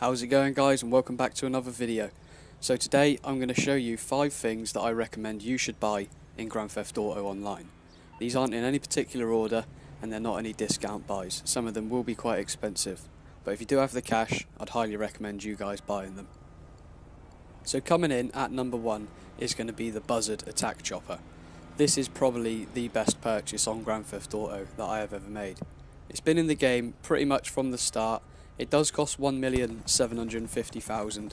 How's it going, guys, and welcome back to another video. So today I'm going to show you 5 things that I recommend you should buy in Grand Theft Auto Online. These aren't in any particular order and they're not any discount buys. Some of them will be quite expensive, but if you do have the cash, I'd highly recommend you guys buying them. So coming in at number 1 is going to be the Buzzard Attack Chopper. This is probably the best purchase on Grand Theft Auto that I have ever made. It's been in the game pretty much from the start. It does cost 1,750,000,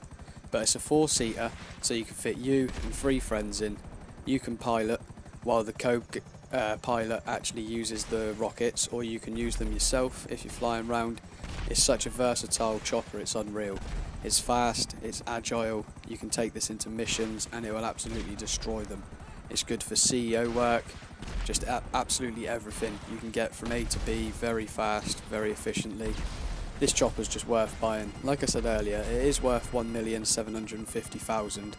but it's a 4-seater, so you can fit you and 3 friends in. You can pilot, while the co-pilot actually uses the rockets, or you can use them yourself if you're flying around. It's such a versatile chopper, it's unreal. It's fast, it's agile, you can take this into missions and it will absolutely destroy them. It's good for CEO work, just absolutely everything. You can get from A to B very fast, very efficiently. This chopper's just worth buying. Like I said earlier, it is worth 1,750,000,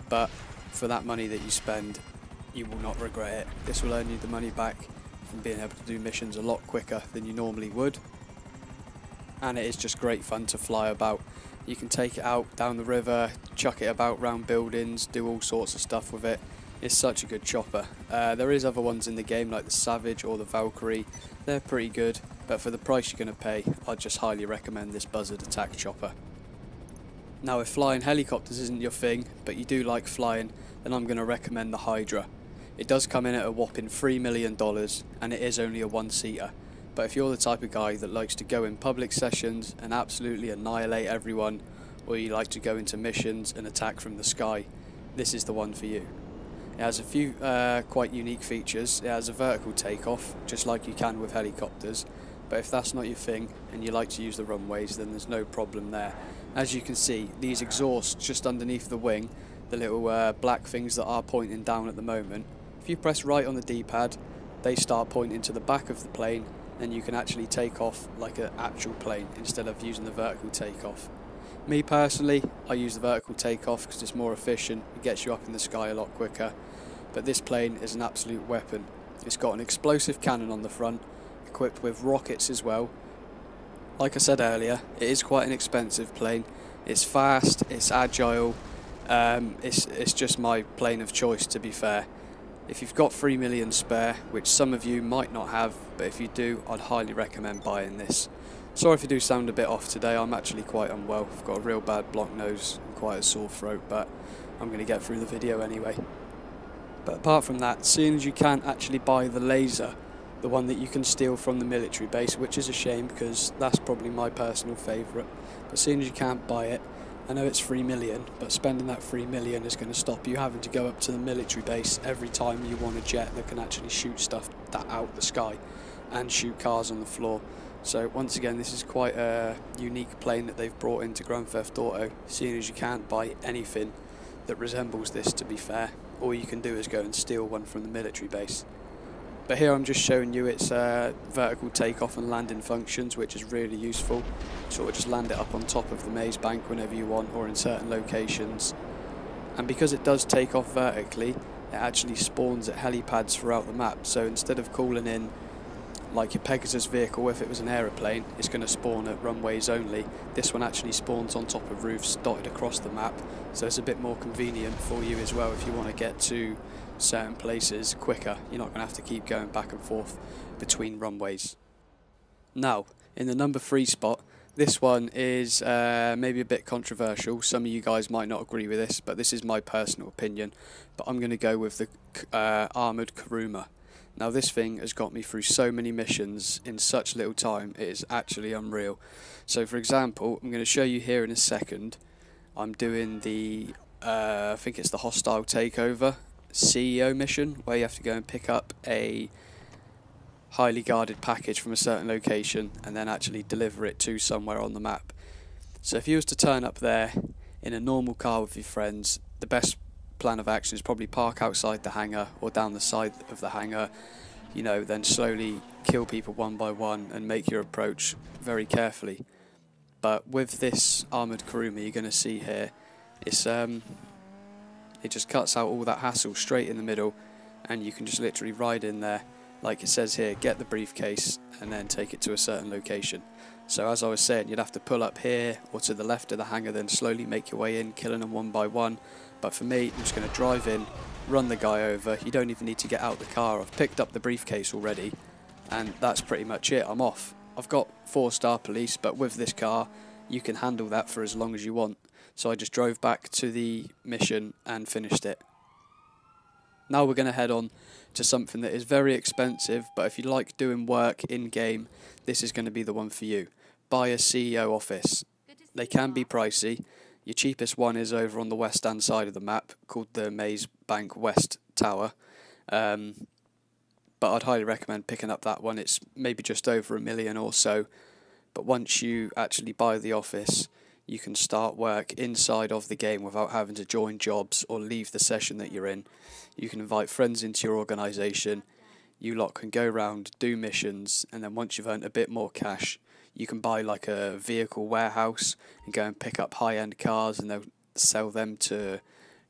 but for that money that you spend, you will not regret it. This will earn you the money back from being able to do missions a lot quicker than you normally would, and it is just great fun to fly about. You can take it out down the river, chuck it about round buildings, do all sorts of stuff with it. It's such a good chopper. There is other ones in the game like the Savage or the Valkyrie. They're pretty good, but for the price you're going to pay, I'd just highly recommend this Buzzard Attack Chopper. Now, if flying helicopters isn't your thing, but you do like flying, then I'm going to recommend the Hydra. It does come in at a whopping $3 million, and it is only a 1-seater. But if you're the type of guy that likes to go in public sessions and absolutely annihilate everyone, or you like to go into missions and attack from the sky, this is the one for you. It has a few quite unique features. It has a vertical takeoff, just like you can with helicopters, but if that's not your thing and you like to use the runways, then there's no problem there. As you can see, these exhausts just underneath the wing, the little black things that are pointing down at the moment, if you press right on the D-pad, they start pointing to the back of the plane, and you can actually take off like an actual plane instead of using the vertical takeoff. Me personally, I use the vertical takeoff because it's more efficient, it gets you up in the sky a lot quicker, but this plane is an absolute weapon. It's got an explosive cannon on the front, equipped with rockets as well. Like I said earlier, it is quite an expensive plane. It's fast, it's agile, it's just my plane of choice, to be fair. If you've got 3 million spare, which some of you might not have, but if you do, I'd highly recommend buying this. Sorry if I do sound a bit off today, I'm actually quite unwell. I've got a real bad blocked nose and quite a sore throat, but I'm going to get through the video anyway. But apart from that, seeing as you can't actually buy the laser, the one that you can steal from the military base, which is a shame because that's probably my personal favourite, but seeing as you can't buy it, I know it's 3 million, but spending that 3 million is going to stop you having to go up to the military base every time you want a jet that can actually shoot stuff out the sky and shoot cars on the floor. So once again, this is quite a unique plane that they've brought into Grand Theft Auto, seeing as you can't buy anything that resembles this, to be fair. All you can do is go and steal one from the military base. But here I'm just showing you its vertical takeoff and landing functions, which is really useful. Sort of just land it up on top of the maze bank whenever you want, or in certain locations. And because it does take off vertically, it actually spawns at helipads throughout the map. So instead of calling in like your Pegasus vehicle, if it was an aeroplane, it's going to spawn at runways only. This one actually spawns on top of roofs dotted across the map, so it's a bit more convenient for you as well if you want to get to certain places quicker. You're not going to have to keep going back and forth between runways. Now, in the number 3 spot, this one is maybe a bit controversial. Some of you guys might not agree with this, but this is my personal opinion. But I'm going to go with the Armoured Kuruma. Now, this thing has got me through so many missions in such little time, it is actually unreal. So for example, I'm going to show you here in a second, I'm doing the, I think it's the Hostile Takeover CEO mission, where you have to go and pick up a highly guarded package from a certain location and then actually deliver it to somewhere on the map. So if you was to turn up there in a normal car with your friends, the best plan of action is probably park outside the hangar or down the side of the hangar, you know, then slowly kill people one by one and make your approach very carefully. But with this Armoured Kuruma, you're going to see here, it's it just cuts out all that hassle straight in the middle, and you can just literally ride in there like it says here, get the briefcase and then take it to a certain location. So as I was saying, you'd have to pull up here or to the left of the hangar, then slowly make your way in, killing them one by one. But for me, I'm just going to drive in, run the guy over. You don't even need to get out the car. I've picked up the briefcase already, and that's pretty much it. I'm off. I've got 4-star police, but with this car, you can handle that for as long as you want. So I just drove back to the mission and finished it. Now we're going to head on to something that is very expensive, but if you like doing work in-game, this is going to be the one for you. Buy a CEO office. They can be pricey. Your cheapest one is over on the west-hand side of the map, called the Maze Bank West Tower. But I'd highly recommend picking up that one. It's maybe just over $1 million or so. But once you actually buy the office, you can start work inside of the game without having to join jobs or leave the session that you're in. You can invite friends into your organisation. You lot can go around, do missions, and then once you've earned a bit more cash, you can buy like a vehicle warehouse and go and pick up high-end cars, and they'll sell them to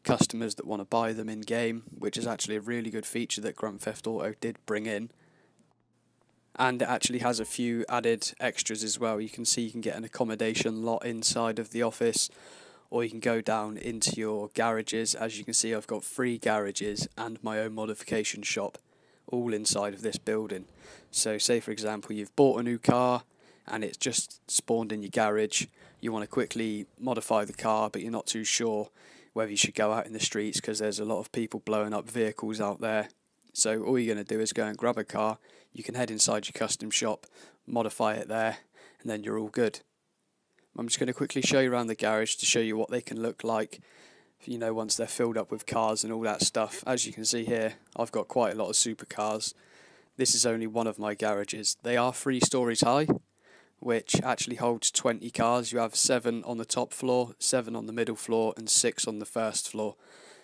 customers that want to buy them in-game, which is actually a really good feature that Grand Theft Auto did bring in. And it actually has a few added extras as well. You can see you can get an accommodation lot inside of the office, or you can go down into your garages. As you can see, I've got 3 garages and my own modification shop all inside of this building. So say for example you've bought a new car and it's just spawned in your garage. You want to quickly modify the car, but you're not too sure whether you should go out in the streets because there's a lot of people blowing up vehicles out there. So all you're going to do is go and grab a car. You can head inside your custom shop, modify it there, and then you're all good. I'm just going to quickly show you around the garage to show you what they can look like, you know, once they're filled up with cars and all that stuff. As you can see here, I've got quite a lot of supercars. This is only one of my garages. They are 3 stories high, which actually holds 20 cars. You have 7 on the top floor, 7 on the middle floor, and 6 on the first floor.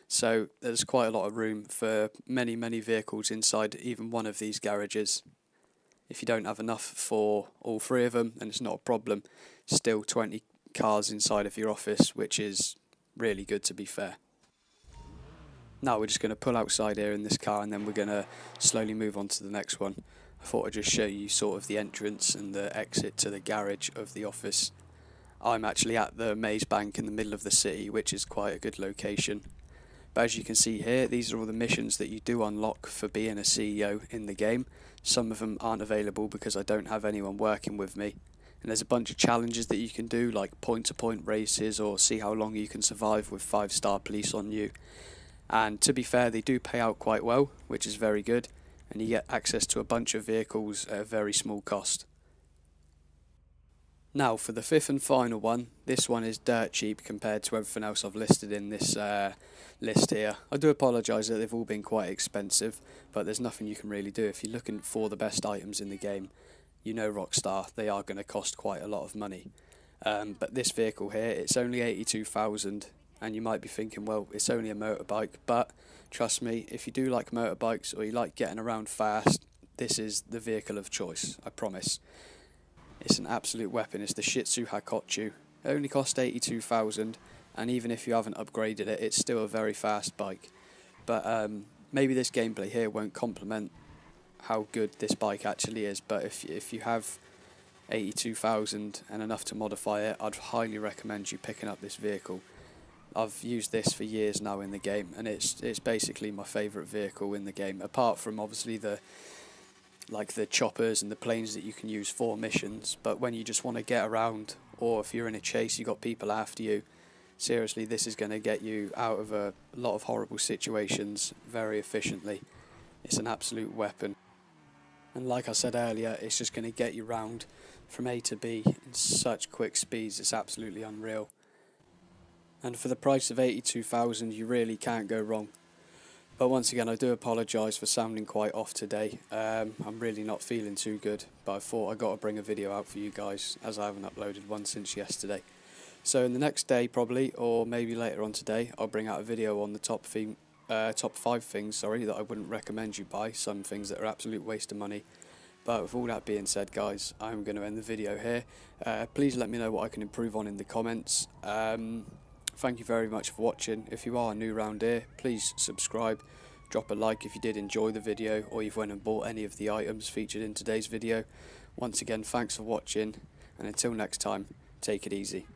So there's quite a lot of room for many, many vehicles inside even one of these garages. If you don't have enough for all 3 of them, then it's not a problem. Still 20 cars inside of your office, which is really good, to be fair. Now we're just going to pull outside here in this car, and then we're going to slowly move on to the next one. I thought I'd just show you sort of the entrance and the exit to the garage of the office. I'm actually at the Maze Bank in the middle of the city, which is quite a good location. But as you can see here, these are all the missions that you do unlock for being a CEO in the game. Some of them aren't available because I don't have anyone working with me. And there's a bunch of challenges that you can do, like point-to-point races, or see how long you can survive with 5-star police on you. And to be fair, they do pay out quite well, which is very good. And you get access to a bunch of vehicles at a very small cost. Now for the 5th and final one, this one is dirt cheap compared to everything else I've listed in this list here. I do apologise that they've all been quite expensive, but there's nothing you can really do. If you're looking for the best items in the game, you know Rockstar, they are going to cost quite a lot of money. But this vehicle here, it's only 82,000, and you might be thinking, well, it's only a motorbike, but trust me, if you do like motorbikes or you like getting around fast, this is the vehicle of choice, I promise. It's an absolute weapon. It's the Shitsu Hakotsu. It only cost 82,000, and even if you haven't upgraded it, it's still a very fast bike. But maybe this gameplay here won't complement how good this bike actually is, but if you have 82,000 and enough to modify it, I'd highly recommend you picking up this vehicle. I've used this for years now in the game, and it's basically my favourite vehicle in the game, apart from obviously the choppers and the planes that you can use for missions. But when you just want to get around, or if you're in a chase, you got people after you, seriously, this is going to get you out of a lot of horrible situations very efficiently. It's an absolute weapon. And like I said earlier, it's just going to get you round from A to B in such quick speeds, it's absolutely unreal. And for the price of 82,000, you really can't go wrong. But once again, I do apologise for sounding quite off today. I'm really not feeling too good, but I thought I got to bring a video out for you guys, as I haven't uploaded one since yesterday. So in the next day probably, or maybe later on today, I'll bring out a video on the top 5 things that I wouldn't recommend you buy, some things that are absolute waste of money. But with all that being said, guys, I'm going to end the video here. Please let me know what I can improve on in the comments. Thank you very much for watching. If you are new around here, please subscribe. Drop a like if you did enjoy the video, or you've went and bought any of the items featured in today's video. Once again, thanks for watching, and until next time, take it easy.